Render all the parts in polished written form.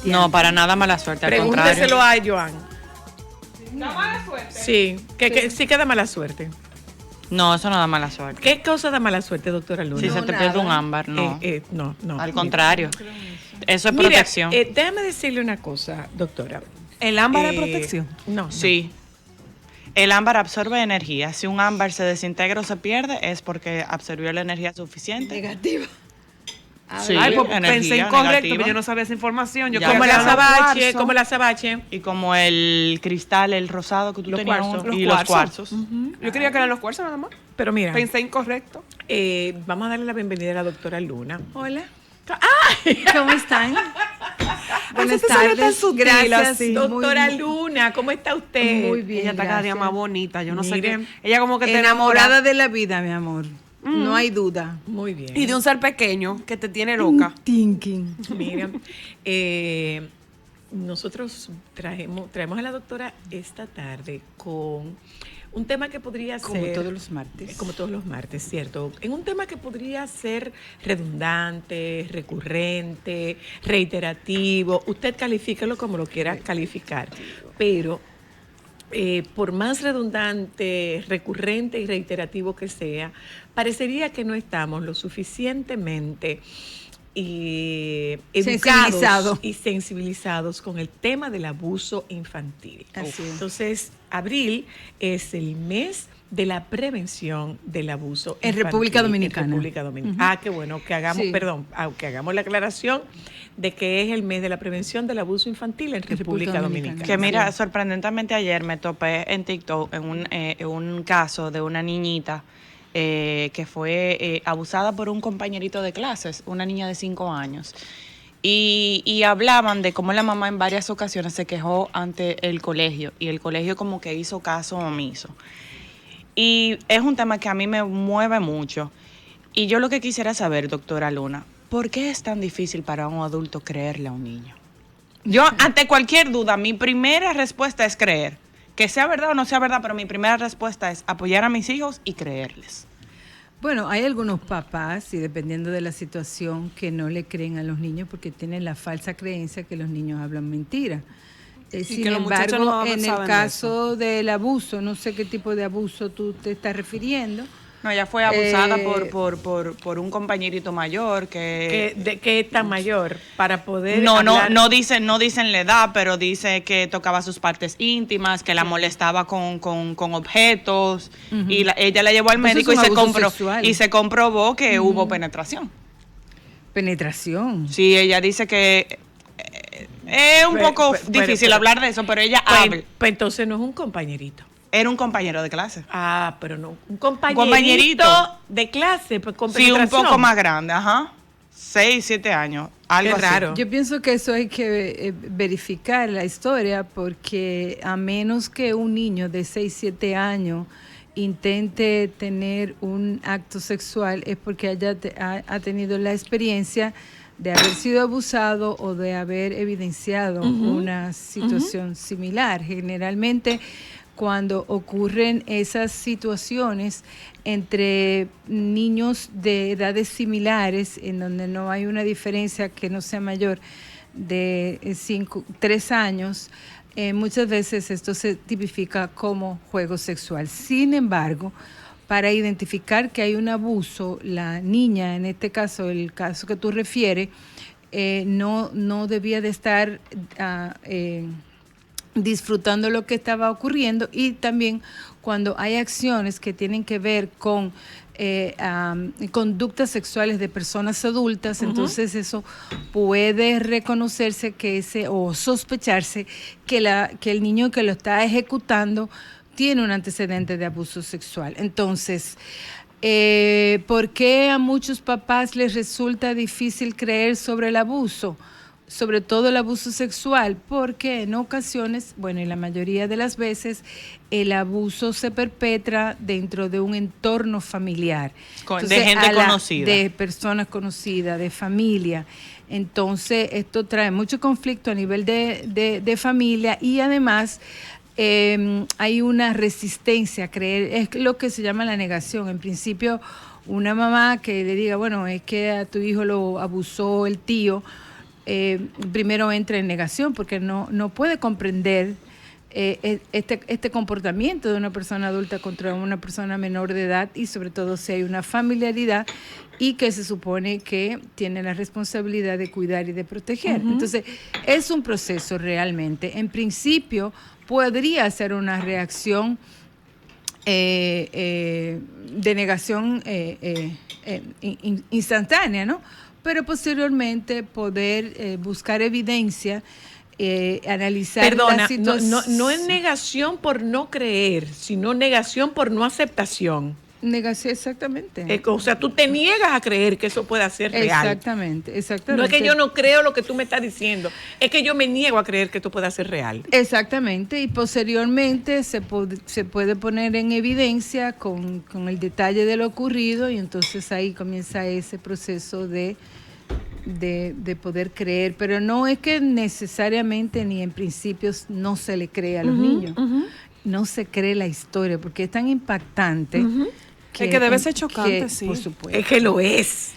No, para nada mala suerte, al contrario. Pregúnteselo a Joan. ¿Da mala suerte? Sí, sí que da mala suerte. No, eso no da mala suerte. ¿Qué cosa da mala suerte, doctora Luna? Si se te pierde un ámbar, no. No. Al contrario. Eso es Mira, protección. déjame decirle una cosa, doctora. ¿El ámbar es protección? No. Sí. El ámbar absorbe energía. Si un ámbar se desintegra o se pierde, es porque absorbió la energía suficiente. Negativa. Sí, Ay, pues energía pensé incorrecto, negativa. pero yo no sabía esa información. Yo Ya. creía Como que la era sabache, cuarzo. como la sabache. Y como el cristal, el rosado que tú Los tenías. cuarzos. Y Los los cuarzos. Yo creía que eran los cuarzos nada más. Pero mira, Pensé incorrecto. vamos a darle la bienvenida a la doctora Luna. Hola. ¿Cómo están? Buenas Eso te sale tan tardes. sutil Gracias. así. Doctora Muy- Luna, ¿cómo está usted? Muy bien. Ella está cada día gracias. más bonita. Yo no sé Miren. qué. Ella como que te Enamorada enamora. de la vida, mi amor. No hay duda. Muy bien. Y de un ser pequeño que te tiene loca. Thinking. Mira, nosotros traemos a la doctora esta tarde con un tema que podría Como ser... todos los martes. Como todos los martes, ¿cierto? En un tema que podría ser redundante, recurrente, reiterativo. Usted califíquelo como lo quiera calificar. Pero por más redundante, recurrente y reiterativo que sea, parecería que no estamos lo suficientemente educados y sensibilizados con el tema del abuso infantil. Así es. Entonces, abril es el mes de la prevención del abuso En infantil República Dominicana. en República Dominicana. Qué bueno, que hagamos, Sí. que hagamos la aclaración de que es el mes de la prevención del abuso infantil en República Dominicana. Que mira, sorprendentemente ayer me topé en TikTok en un caso de una niñita que fue abusada por un compañerito de clases, una niña de 5 años. Y hablaban de cómo la mamá en varias ocasiones se quejó ante el colegio y el colegio como que hizo caso omiso. Y es un tema que a mí me mueve mucho. Y yo lo que quisiera saber, doctora Luna, ¿por qué es tan difícil para un adulto creerle a un niño? Yo, ante cualquier duda, mi primera respuesta es creer. Que sea verdad o no sea verdad, pero mi primera respuesta es apoyar a mis hijos y creerles. Bueno, hay algunos papás, y dependiendo de la situación, que no le creen a los niños porque tienen la falsa creencia que los niños hablan mentira. Sin que los muchachos embargo, no en el saben de caso del abuso, no sé qué tipo de abuso tú te estás refiriendo. No, ella fue abusada por un compañerito mayor que... ¿Qué es tan mayor para poder No hablar? dicen la edad, pero dice que tocaba sus partes íntimas, que la molestaba con objetos, y ella la llevó al Pues médico es un abuso sexual. y se comprobó que hubo penetración. Penetración. Sí, ella dice que es un poco difícil hablar de eso, pero ella habla. Pues entonces no es un compañerito. Era un compañero de clase. Ah, pero no. Un compañerito, compañerito. de clase, pues con Sí, un penetración. poco más grande, ajá. 6, 7 años, algo Qué así. raro. Yo pienso que eso hay que verificar la historia, porque a menos que un niño de 6, 7 años intente tener un acto sexual, es porque ha tenido la experiencia de haber sido abusado o de haber evidenciado una situación similar. Generalmente, cuando ocurren esas situaciones entre niños de edades similares, en donde no hay una diferencia que no sea mayor de 3 años, muchas veces esto se tipifica como juego sexual. Sin embargo, para identificar que hay un abuso, la niña, en este caso, el caso que tú refieres, no debía de estar disfrutando lo que estaba ocurriendo, y también cuando hay acciones que tienen que ver con conductas sexuales de personas adultas, entonces eso puede reconocerse o sospecharse que el niño que lo está ejecutando tiene un antecedente de abuso sexual. Entonces, ¿por qué a muchos papás les resulta difícil creer sobre el abuso? Sobre todo el abuso sexual, porque en ocasiones, bueno, y la mayoría de las veces, el abuso se perpetra dentro de un entorno familiar. De gente conocida. De personas conocidas, de familia. Entonces, esto trae mucho conflicto a nivel de familia, y además hay una resistencia a creer, es lo que se llama la negación. En principio, una mamá que le diga, bueno, es que a tu hijo lo abusó el tío, primero entra en negación porque no puede comprender este comportamiento de una persona adulta contra una persona menor de edad, y sobre todo si hay una familiaridad y que se supone que tiene la responsabilidad de cuidar y de proteger. Entonces, es un proceso realmente. En principio, podría ser una reacción de negación instantánea, ¿no? Pero posteriormente poder buscar evidencia, analizar Perdona, la situación. no es negación por no creer, sino negación por no aceptación. Negación, exactamente. O sea, tú te niegas a creer que eso pueda ser real. Exactamente. No es que yo no creo lo que tú me estás diciendo, es que yo me niego a creer que esto pueda ser real. Exactamente, y posteriormente se puede poner en evidencia con el detalle de lo ocurrido, y entonces ahí comienza ese proceso de poder creer, pero no es que necesariamente ni en principios no se le cree a los niños, no se cree la historia porque es tan impactante. Es que debe ser chocante, sí. Por supuesto. Es que lo es.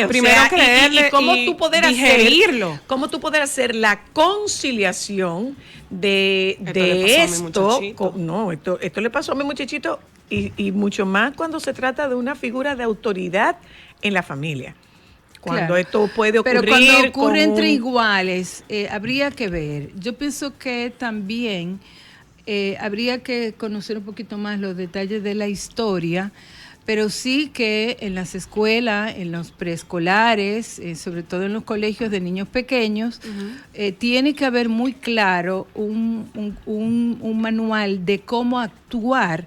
Primero creerle y cómo y tú poder digerirlo. Cómo tú poder hacer la conciliación de Esto le pasó a mi esto. muchachito. Esto le pasó a mi muchachito y mucho más cuando se trata de una figura de autoridad en la familia. Cuando Claro. esto puede ocurrir. Pero cuando ocurre con entre iguales, habría que ver. Yo pienso que también habría que conocer un poquito más los detalles de la historia, pero sí que en las escuelas, en los preescolares, sobre todo en los colegios de niños pequeños, tiene que haber muy claro un manual de cómo actuar,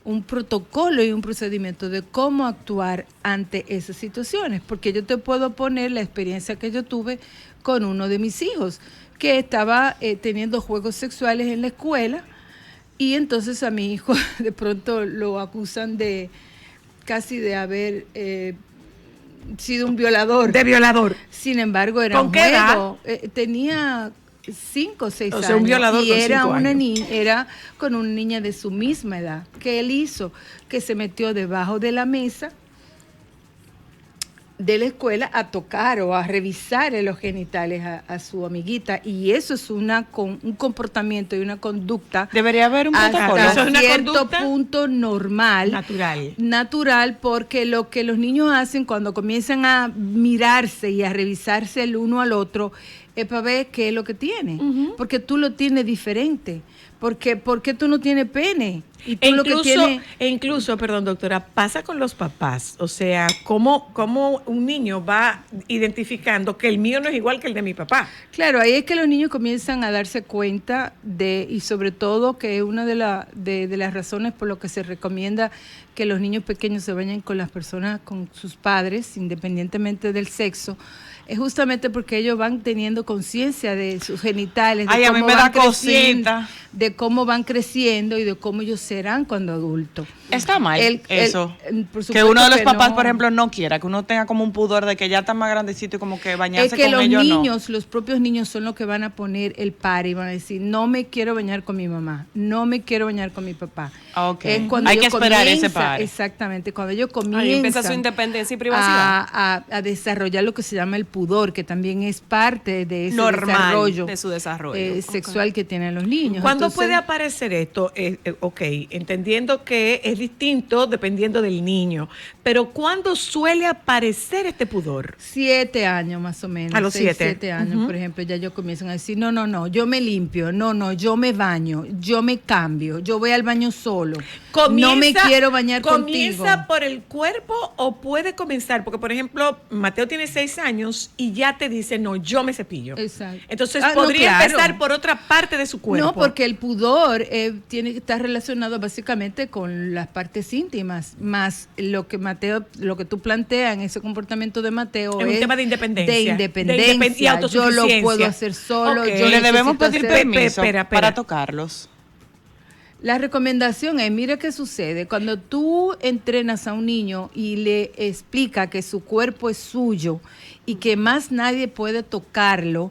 un protocolo y un procedimiento de cómo actuar ante esas situaciones, porque yo te puedo poner la experiencia que yo tuve con uno de mis hijos, que estaba teniendo juegos sexuales en la escuela, y entonces a mi hijo de pronto lo acusan de casi de haber sido un violador. de violador. Sin embargo, era ¿Con un qué juego. Tenía 5 o 6 O años. sea, un violador y con era 5 una años. era con una niña de su misma edad. ¿Qué él hizo? Que se metió debajo de la mesa de la escuela a tocar o a revisar los genitales a su amiguita, y eso es un comportamiento y una conducta Debería haber un protocolo. Eso hasta es una cierto conducta punto normal, natural, porque lo que los niños hacen cuando comienzan a mirarse y a revisarse el uno al otro es para ver qué es lo que tiene, porque tú lo tienes diferente, porque tú no tienes pene. Y tú lo que tienes... incluso, perdón, doctora, pasa con los papás. O sea, ¿cómo un niño va identificando que el mío no es igual que el de mi papá? Claro, ahí es que los niños comienzan a darse cuenta y sobre todo que una de las razones por lo que se recomienda que los niños pequeños se bañen con las personas, con sus padres, independientemente del sexo, es justamente porque ellos van teniendo conciencia de sus genitales, de Ay, a mí cómo me van da creciendo, cosita. de cómo van creciendo y de cómo ellos serán cuando adultos. Está mal eso. Por Que supuesto uno de los papás, no. por ejemplo, no quiera, que uno tenga como un pudor de que ya está más grandecito y como que bañarse Es que con los ellos niños, los propios niños son los que van a poner el par y van a decir, no me quiero bañar con mi mamá, no me quiero bañar con mi papá. Ah, ok. Es cuando Hay que ellos esperar ese comienzan- par. Exactamente, cuando ellos Ahí empieza su comienzan independencia y privacidad. a desarrollar lo que se llama el pudor, que también es parte de ese Normal desarrollo, de su desarrollo. sexual que tienen los niños. ¿Cuándo Entonces, puede aparecer esto? Ok, entendiendo que es distinto dependiendo del niño, pero ¿cuándo suele aparecer este pudor? 7 años más o menos. A los 7. 7 años, por ejemplo, ya yo comienzan a decir, no, yo me limpio, no, yo me baño, yo me cambio, yo voy al baño solo. No me quiero bañar contigo. ¿Comienza por el cuerpo o puede comenzar? Porque, por ejemplo, Mateo tiene 6 años y ya te dice, no, yo me cepillo. Exacto. Entonces, No, podría claro. empezar por otra parte de su cuerpo. No, porque el pudor tiene que estar relacionado básicamente con las partes íntimas, más lo que tú planteas en ese comportamiento de Mateo Es un tema de independencia. De De independencia. Yo lo autosuficiencia. puedo hacer solo. Ok. Yo Le debemos necesito pedir hacer- permiso Espera. para tocarlos. La recomendación es, mira qué sucede, cuando tú entrenas a un niño y le explica que su cuerpo es suyo y que más nadie puede tocarlo,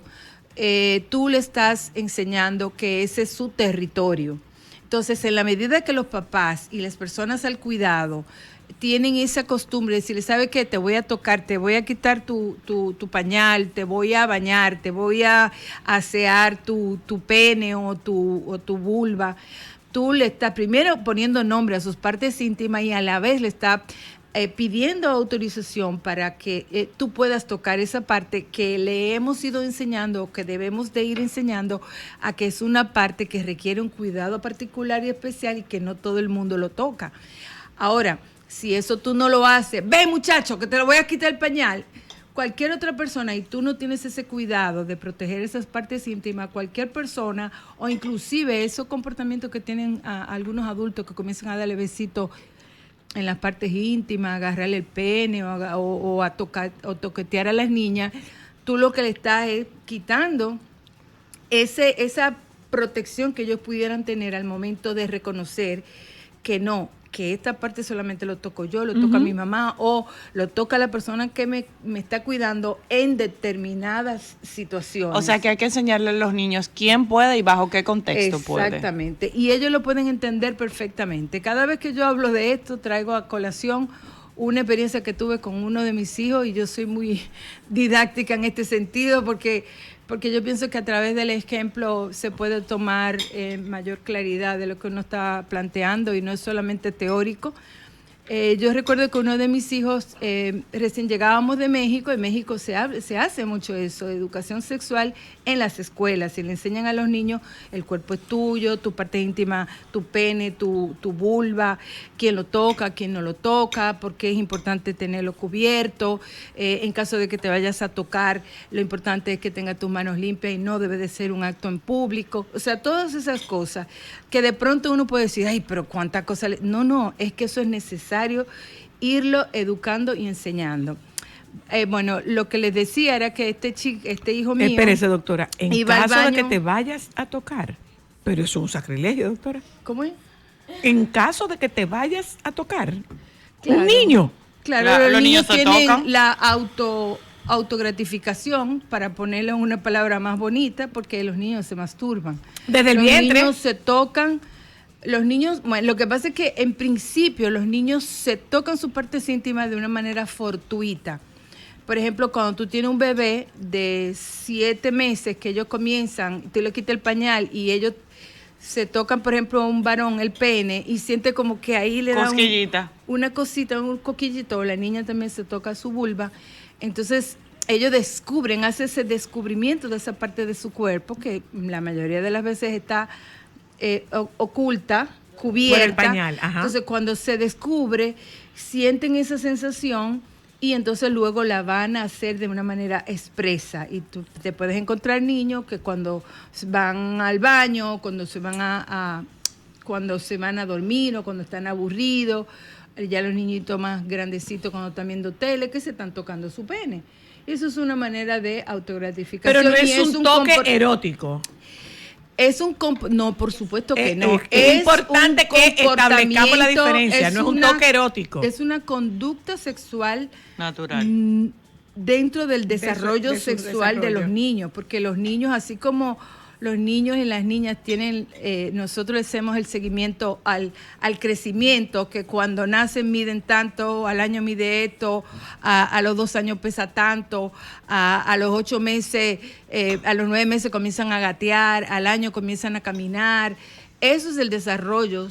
tú le estás enseñando que ese es su territorio. Entonces, en la medida que los papás y las personas al cuidado tienen esa costumbre de decirle, ¿sabe qué? Te voy a tocar, te voy a quitar tu pañal, te voy a bañar, te voy a asear tu pene o tu vulva. Tú le estás primero poniendo nombre a sus partes íntimas y a la vez le estás pidiendo autorización para que tú puedas tocar esa parte que le hemos ido enseñando o que debemos de ir enseñando a que es una parte que requiere un cuidado particular y especial y que no todo el mundo lo toca. Ahora, si eso tú no lo haces, ve muchacho, que te lo voy a quitar el pañal. Cualquier otra persona y tú no tienes ese cuidado de proteger esas partes íntimas, cualquier persona o inclusive esos comportamientos que tienen algunos adultos que comienzan a darle besitos en las partes íntimas, agarrarle el pene o a tocar o toquetear a las niñas, tú lo que le estás es quitando esa protección que ellos pudieran tener al momento de reconocer que no, que esta parte solamente lo toco yo, lo toca mi mamá o lo toca la persona que me está cuidando en determinadas situaciones. O sea que hay que enseñarle a los niños quién puede y bajo qué contexto puede. Exactamente, y ellos lo pueden entender perfectamente. Cada vez que yo hablo de esto, traigo a colación una experiencia que tuve con uno de mis hijos y yo soy muy didáctica en este sentido porque yo pienso que a través del ejemplo se puede tomar mayor claridad de lo que uno está planteando y no es solamente teórico. Yo recuerdo que uno de mis hijos, recién llegábamos de México, en México se hace mucho eso, educación sexual en las escuelas, y le enseñan a los niños el cuerpo es tuyo, tu parte íntima, tu pene, tu vulva, quién lo toca, quién no lo toca, por qué es importante tenerlo cubierto, en caso de que te vayas a tocar, lo importante es que tengas tus manos limpias y no debe de ser un acto en público, o sea, todas esas cosas que de pronto uno puede decir, ay, pero cuántas cosas, no, es que eso es necesario irlo educando y enseñando. Bueno, lo que les decía era que este hijo mío... Espérese, doctora, en iba al caso de baño. que te vayas a tocar, pero eso es un sacrilegio, doctora. ¿Cómo es? En caso de que te vayas a tocar, Claro. un niño. Claro, los niños se tienen tocan. la autogratificación, para ponerle una palabra más bonita, porque los niños se masturban. Desde el los vientre. Los niños se tocan. Los niños, bueno, lo que pasa es que en principio los niños se tocan sus partes íntimas de una manera fortuita. Por ejemplo, cuando tú tienes un bebé de 7 meses que ellos comienzan, tú le quitas el pañal y ellos se tocan, por ejemplo, a un varón el pene y siente como que ahí le da Cosquillita. una cosita, un coquillito, o la niña también se toca su vulva. Entonces, ellos hacen ese descubrimiento de esa parte de su cuerpo que la mayoría de las veces está oculta, cubierta. Por el pañal, ajá. Entonces, cuando se descubre, sienten esa sensación y entonces luego la van a hacer de una manera expresa. Y tú te puedes encontrar niños que cuando van al baño, cuando se van a dormir o cuando están aburridos, ya los niñitos más grandecitos cuando están viendo tele, que se están tocando su pene. Eso es una manera de autogratificación. Pero no y es un toque erótico. No, por supuesto que no. Es importante que establezcamos la diferencia, no es un toque erótico. Es una conducta sexual natural. Dentro del desarrollo de su sexual de desarrollo. los niños, porque los niños, así como los niños y las niñas tienen, nosotros le hacemos el seguimiento al crecimiento, que cuando nacen miden tanto, al año mide esto, a los 2 años pesa tanto, a los 8 meses, a los 9 meses comienzan a gatear, al año comienzan a caminar. Eso es el desarrollo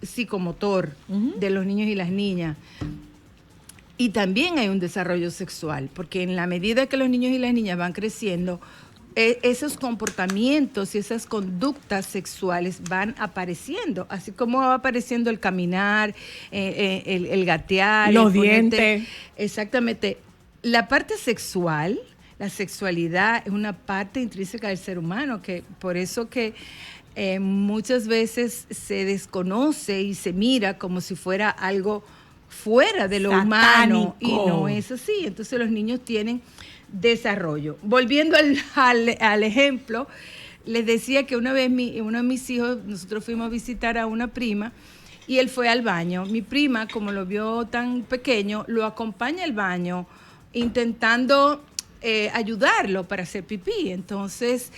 psicomotor de los niños y las niñas. Y también hay un desarrollo sexual, porque en la medida que los niños y las niñas van creciendo, esos comportamientos y esas conductas sexuales van apareciendo, así como va apareciendo el caminar, el gatear, los dientes. Exactamente. La parte sexual, la sexualidad es una parte intrínseca del ser humano, que por eso que muchas veces se desconoce y se mira como si fuera algo fuera de lo humano, y no es así. Entonces los niños tienen desarrollo. Volviendo al ejemplo, les decía que una vez uno de mis hijos, nosotros fuimos a visitar a una prima y él fue al baño. Mi prima, como lo vio tan pequeño, lo acompaña al baño intentando ayudarlo para hacer pipí. Entonces,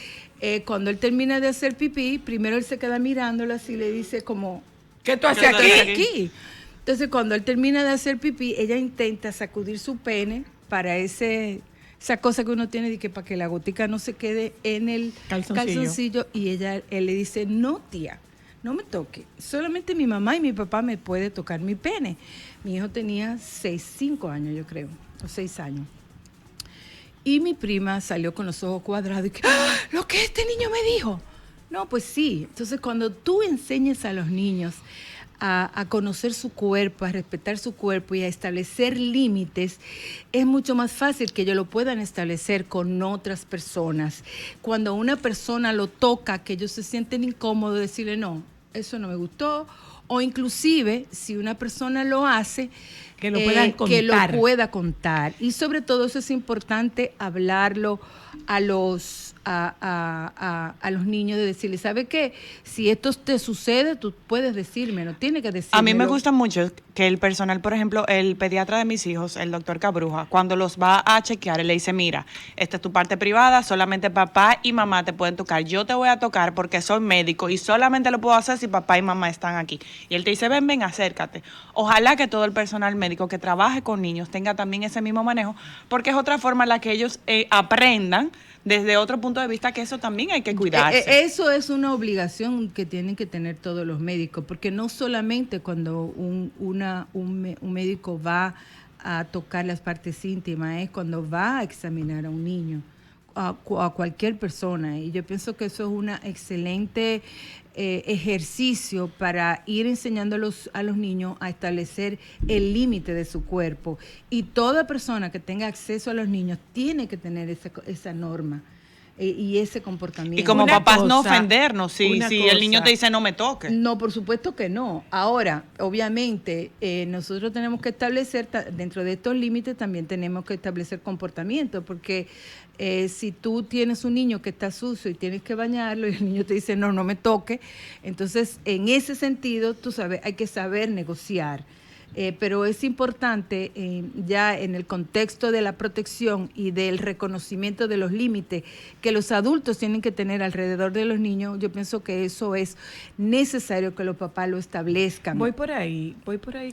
cuando él termina de hacer pipí, primero él se queda mirándolo así y le dice como, ¿qué tú haces ¿Qué tú haces aquí? aquí? Entonces, cuando él termina de hacer pipí, ella intenta sacudir su pene para esa cosa que uno tiene de que para que la gotica no se quede en el calzoncillo, y él le dice, no, tía, no me toque, solamente mi mamá y mi papá me puede tocar mi pene. Mi hijo tenía 5 años, yo creo, o 6 años. Y mi prima salió con los ojos cuadrados y que, ¡ah! Lo que este niño me dijo. No, pues sí. Entonces, cuando tú enseñas a los niños a conocer su cuerpo, a respetar su cuerpo y a establecer límites, es mucho más fácil que ellos lo puedan establecer con otras personas. Cuando una persona lo toca, que ellos se sienten incómodos, decirle, no, eso no me gustó, o inclusive, si una persona lo hace, que lo puedan contar. Que lo pueda contar. Y sobre todo eso es importante hablarlo a los niños, de decirles, ¿sabe qué? Si esto te sucede, tú puedes decirme, no tienes que decirme. A mí me gusta mucho que el personal, por ejemplo, el pediatra de mis hijos, el doctor Cabruja, cuando los va a chequear, él le dice, mira, esta es tu parte privada, solamente papá y mamá te pueden tocar. Yo te voy a tocar porque soy médico y solamente lo puedo hacer si papá y mamá están aquí. Y él te dice, ven, acércate. Ojalá que todo el personal médico que trabaje con niños tenga también ese mismo manejo, porque es otra forma en la que ellos aprendan desde otro punto de vista, que eso también hay que cuidarse. Eso es una obligación que tienen que tener todos los médicos, porque no solamente cuando un médico va a tocar las partes íntimas, es cuando va a examinar a un niño, a cualquier persona. Y yo pienso que eso es una excelente ejercicio para ir enseñando a los niños a establecer el límite de su cuerpo. Y toda persona que tenga acceso a los niños tiene que tener esa norma y ese comportamiento. Y como papás no ofendernos si el niño te dice no me toques. No, por supuesto que no. Ahora, obviamente, nosotros tenemos que establecer, dentro de estos límites también tenemos que establecer comportamiento, porque si tú tienes un niño que está sucio y tienes que bañarlo y el niño te dice no me toque, entonces en ese sentido, tú sabes, hay que saber negociar. Pero es importante ya en el contexto de la protección y del reconocimiento de los límites que los adultos tienen que tener alrededor de los niños. Yo pienso que eso es necesario que los papás lo establezcan. Voy por ahí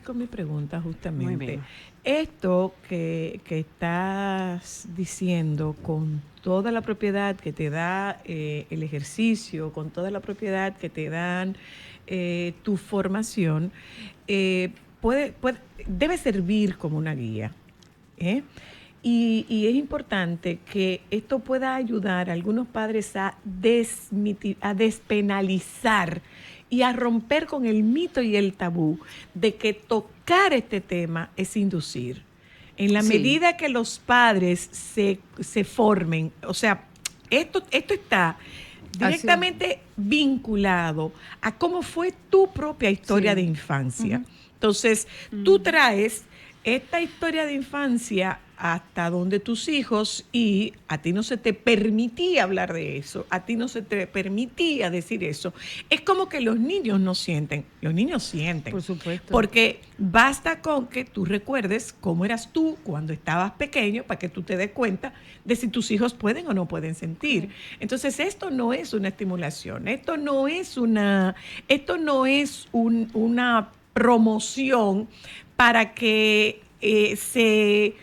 con mi pregunta justamente. Muy bien. Esto que estás diciendo con toda la propiedad que te da el ejercicio, con toda la propiedad que te dan tu formación, debe servir como una guía. Y es importante que esto pueda ayudar a algunos padres a despenalizar y a romper con el mito y el tabú de que tocar este tema es inducir. En la medida que los padres se formen, o sea, esto está directamente vinculado a cómo fue tu propia historia de infancia. Uh-huh. Entonces, tú traes esta historia de infancia hasta donde tus hijos, y a ti no se te permitía hablar de eso, a ti no se te permitía decir eso. Es como que los niños no sienten, los niños sienten. Por supuesto. Porque basta con que tú recuerdes cómo eras tú cuando estabas pequeño para que tú te des cuenta de si tus hijos pueden o no pueden sentir. Entonces, esto no es una estimulación, esto no es una promoción para que se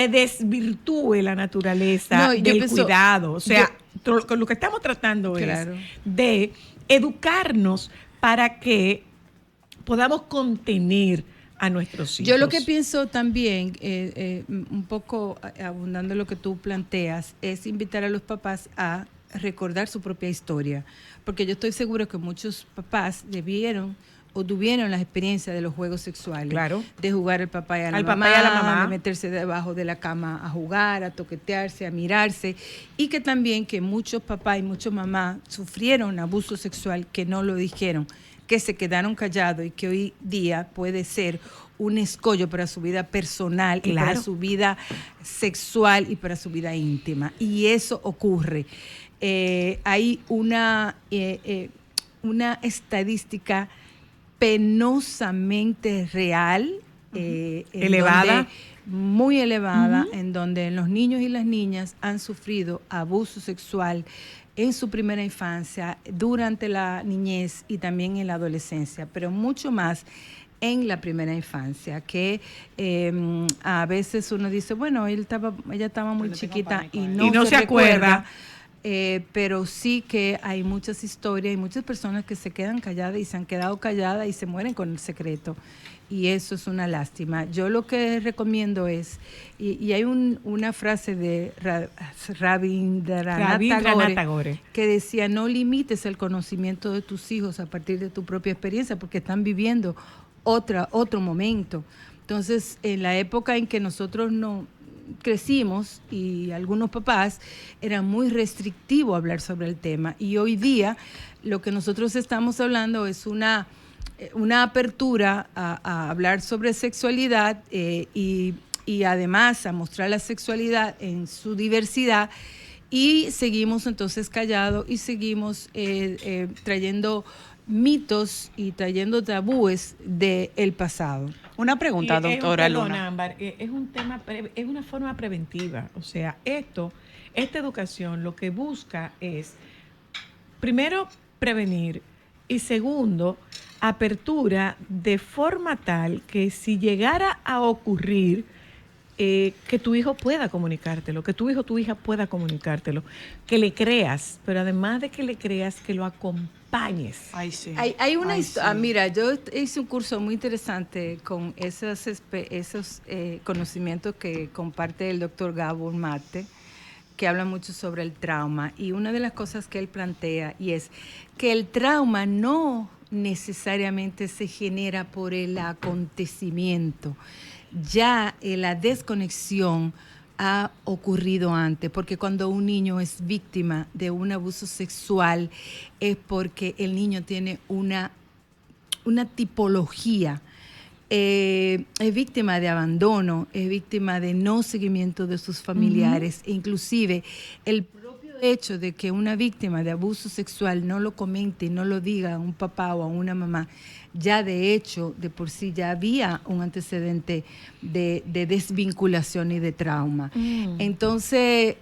desvirtúe la naturaleza del cuidado. O sea, lo que estamos tratando es de educarnos para que podamos contener a nuestros hijos. Yo lo que pienso también, un poco abundando en lo que tú planteas, es invitar a los papás a recordar su propia historia, porque yo estoy seguro que muchos papás debieron o tuvieron las experiencias de los juegos sexuales, de jugar al papá y a la mamá, de meterse debajo de la cama a jugar, a toquetearse, a mirarse, y que también que muchos papás y muchas mamás sufrieron abuso sexual que no lo dijeron, que se quedaron callados y que hoy día puede ser un escollo para su vida personal y para su vida sexual y para su vida íntima. Y eso ocurre. Hay una estadística penosamente real, elevada, muy elevada, en donde los niños y las niñas han sufrido abuso sexual en su primera infancia, durante la niñez y también en la adolescencia, pero mucho más en la primera infancia, que a veces uno dice, bueno, ella estaba muy chiquita y no se acuerda. Pero sí que hay muchas historias y muchas personas que se quedan calladas y se han quedado calladas y se mueren con el secreto. Y eso es una lástima. Yo lo que recomiendo es, y hay una frase de Rabindranath Tagore que decía, no limites el conocimiento de tus hijos a partir de tu propia experiencia, porque están viviendo otro momento. Entonces, en la época en que nosotros no crecimos y algunos papás era muy restrictivo hablar sobre el tema, y hoy día lo que nosotros estamos hablando es una apertura a hablar sobre sexualidad y además a mostrar la sexualidad en su diversidad, y seguimos entonces callados y seguimos trayendo mitos y trayendo tabúes del pasado. Una pregunta, doctora Luna. Ámbar, es un tema, es una forma preventiva. O sea, esta educación lo que busca es, primero, prevenir, y segundo, apertura de forma tal que si llegara a ocurrir, que tu hijo pueda comunicártelo, que tu hijo o tu hija pueda comunicártelo, que le creas, pero además de que le creas, que lo acompañes. Ay, sí. Hay una historia. Mira, yo hice un curso muy interesante con esos conocimientos que comparte el doctor Gabor Mate, que habla mucho sobre el trauma, y una de las cosas que él plantea y es que el trauma no necesariamente se genera por el acontecimiento. Ya la desconexión ha ocurrido antes, porque cuando un niño es víctima de un abuso sexual es porque el niño tiene una tipología, es víctima de abandono, es víctima de no seguimiento de sus familiares, inclusive el propio hecho de que una víctima de abuso sexual no lo comente y no lo diga a un papá o a una mamá, ya de hecho, de por sí ya había un antecedente de desvinculación y de trauma. Entonces,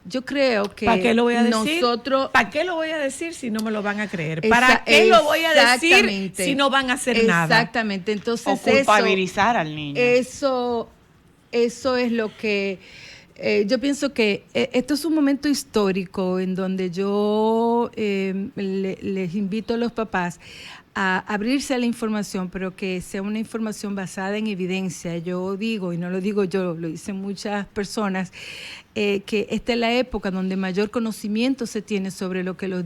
yo creo que ¿para qué lo voy a decir? ¿Para qué lo voy a decir si no me lo van a creer? ¿Para qué lo voy a decir si no van a hacer nada? Exactamente. Entonces, o culpabilizar al niño. Eso es lo que... yo pienso que esto es un momento histórico en donde yo les invito a los papás a abrirse a la información, pero que sea una información basada en evidencia. Yo digo, y no lo digo yo, lo dicen muchas personas, que esta es la época donde mayor conocimiento se tiene sobre lo que los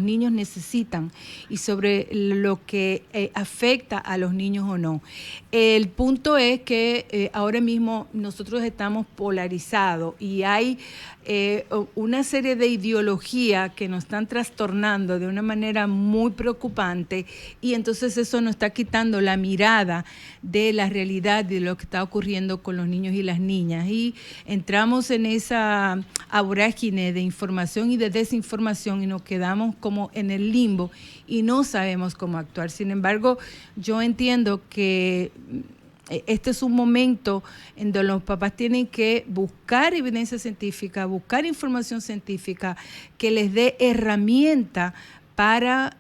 niños necesitan y sobre lo que afecta a los niños o no. El punto es que ahora mismo nosotros estamos polarizados y hay una serie de ideologías que nos están trastornando de una manera muy preocupante, y entonces eso nos está quitando la mirada de la realidad de lo que está ocurriendo con los niños y las niñas, y entramos en esa vorágine de información y de desinformación y nos quedamos como en el limbo y no sabemos cómo actuar. Sin embargo, yo entiendo que este es un momento en donde los papás tienen que buscar evidencia científica, buscar información científica que les dé herramienta para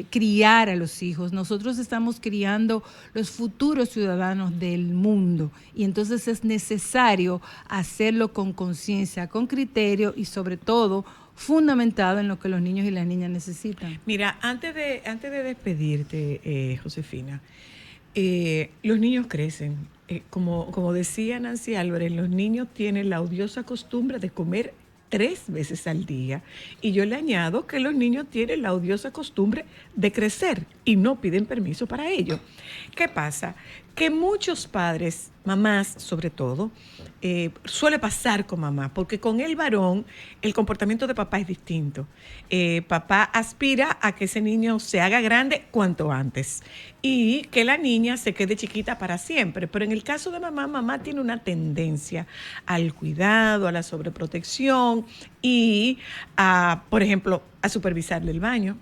criar a los hijos. Nosotros estamos criando los futuros ciudadanos del mundo, y entonces es necesario hacerlo con conciencia, con criterio y sobre todo fundamentado en lo que los niños y las niñas necesitan. Mira, antes de despedirte, Josefina, los niños crecen. Como decía Nancy Álvarez, los niños tienen la odiosa costumbre de comer 3 veces al día. Y yo le añado que los niños tienen la odiosa costumbre de crecer y no piden permiso para ello. ¿Qué pasa? Que muchos padres, mamás sobre todo, suele pasar con mamá, porque con el varón el comportamiento de papá es distinto. Papá aspira a que ese niño se haga grande cuanto antes y que la niña se quede chiquita para siempre. Pero en el caso de mamá, mamá tiene una tendencia al cuidado, a la sobreprotección y por ejemplo, a supervisarle el baño,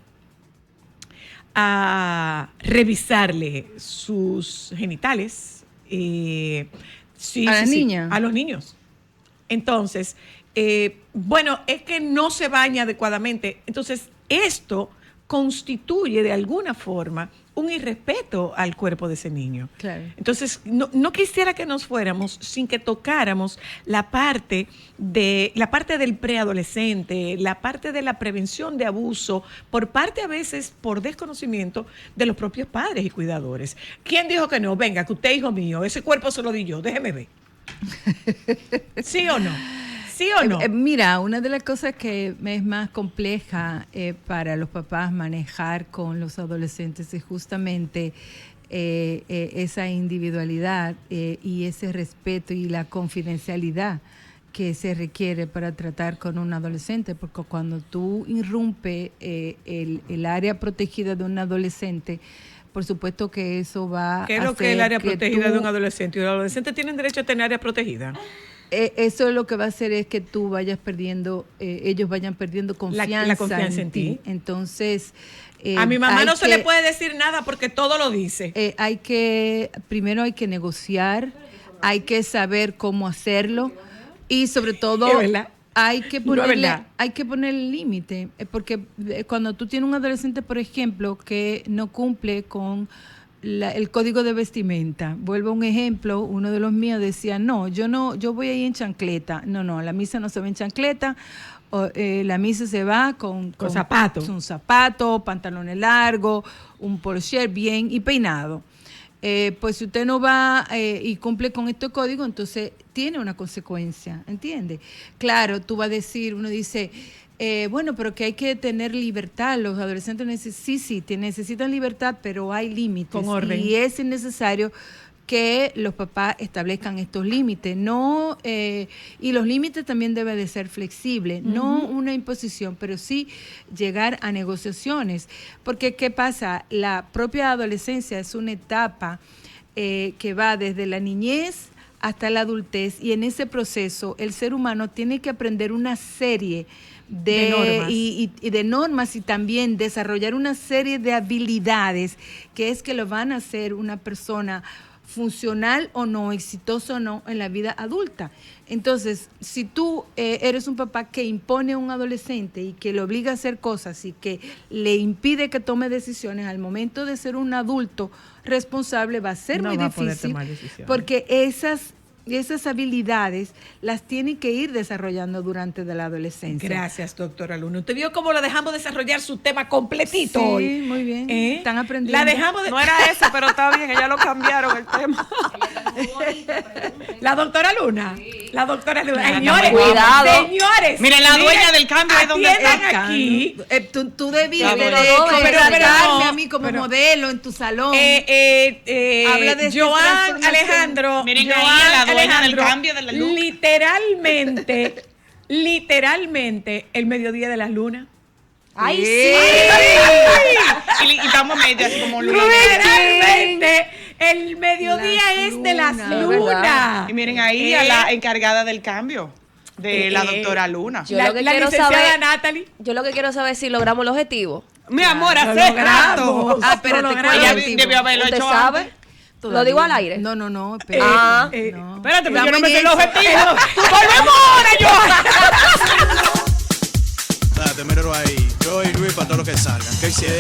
a revisarle sus genitales. A los niños. Entonces, bueno, es que no se baña adecuadamente. Entonces, esto constituye de alguna forma un irrespeto al cuerpo de ese niño. Claro. Entonces, no quisiera que nos fuéramos sin que tocáramos la parte del preadolescente, la parte de la prevención de abuso, por parte a veces por desconocimiento de los propios padres y cuidadores. ¿Quién dijo que no? Venga, que usted, hijo mío, ese cuerpo se lo di yo, déjeme ver. ¿Sí o no? ¿Sí o no? Mira, una de las cosas que es más compleja para los papás manejar con los adolescentes es justamente esa individualidad y ese respeto y la confidencialidad que se requiere para tratar con un adolescente, porque cuando tú irrumpes el área protegida de un adolescente, por supuesto que eso va a ¿Qué es lo que es el área protegida de un adolescente? ¿Y los adolescentes tienen derecho a tener área protegida? Eso lo que va a hacer es que tú vayas perdiendo, ellos vayan perdiendo confianza, la confianza en ti. Entonces, a mi mamá no se le puede decir nada porque todo lo dice. Primero hay que negociar, hay que saber cómo hacerlo y sobre todo hay que ponerle límite, porque cuando tú tienes un adolescente, por ejemplo, que no cumple con el código de vestimenta. Vuelvo a un ejemplo, uno de los míos decía, yo voy a ir en chancleta. No, la misa no se va en chancleta, la misa se va con zapatos. Un zapato, pantalones largos, un polocher bien y peinado. Pues si usted no va y cumple con este código, entonces tiene una consecuencia, ¿entiende? Claro, tú vas a decir, uno dice, bueno, pero que hay que tener libertad, los adolescentes necesitan libertad, pero hay límites. Con orden. Y es necesario que los papás establezcan estos límites, y los límites también deben de ser flexibles, no una imposición, pero sí llegar a negociaciones, porque ¿qué pasa? La propia adolescencia es una etapa que va desde la niñez hasta la adultez, y en ese proceso el ser humano tiene que aprender una serie de normas. Y de normas, y también desarrollar una serie de habilidades que es que lo van a hacer una persona funcional o no, exitoso o no en la vida adulta. Entonces, si tú eres un papá que impone a un adolescente y que le obliga a hacer cosas y que le impide que tome decisiones, al momento de ser un adulto responsable va a ser muy difícil, porque esas habilidades las tiene que ir desarrollando durante la adolescencia. Gracias, doctora Luna. ¿Usted vio cómo lo dejamos desarrollar su tema completito sí, hoy? Sí, muy bien. Están aprendiendo. La dejamos No era eso, pero está bien, ya lo cambiaron el tema. La doctora Luna. Sí. La doctora Luna. Señores, cuidado. Señores. Miren, la dueña del cambio es donde está aquí. Tú debías pero a mí como modelo en tu salón. Habla de Joan Alejandro. Miren ahí la dueña del cambio de la luz. Literalmente, el mediodía de las lunas. ¡Ay, sí! Y estamos medio así como luna. Literalmente, el mediodía es de las lunas. Y miren ahí a la encargada del cambio, de la doctora Luna. La licenciada Natalie. Yo lo que quiero saber es si logramos el objetivo. Mi amor, hace rato. Espérate, ella debió haberlo ¿Usted hecho sabe? antes. Lo digo al aire. No, espérate. Espérate, pero yo no me sé el eso. objetivo. ¡Volvemos ahora, Joan! Date, míralo ahí. Yo y Luis para todo lo que salgan. ¿Qué hicieron?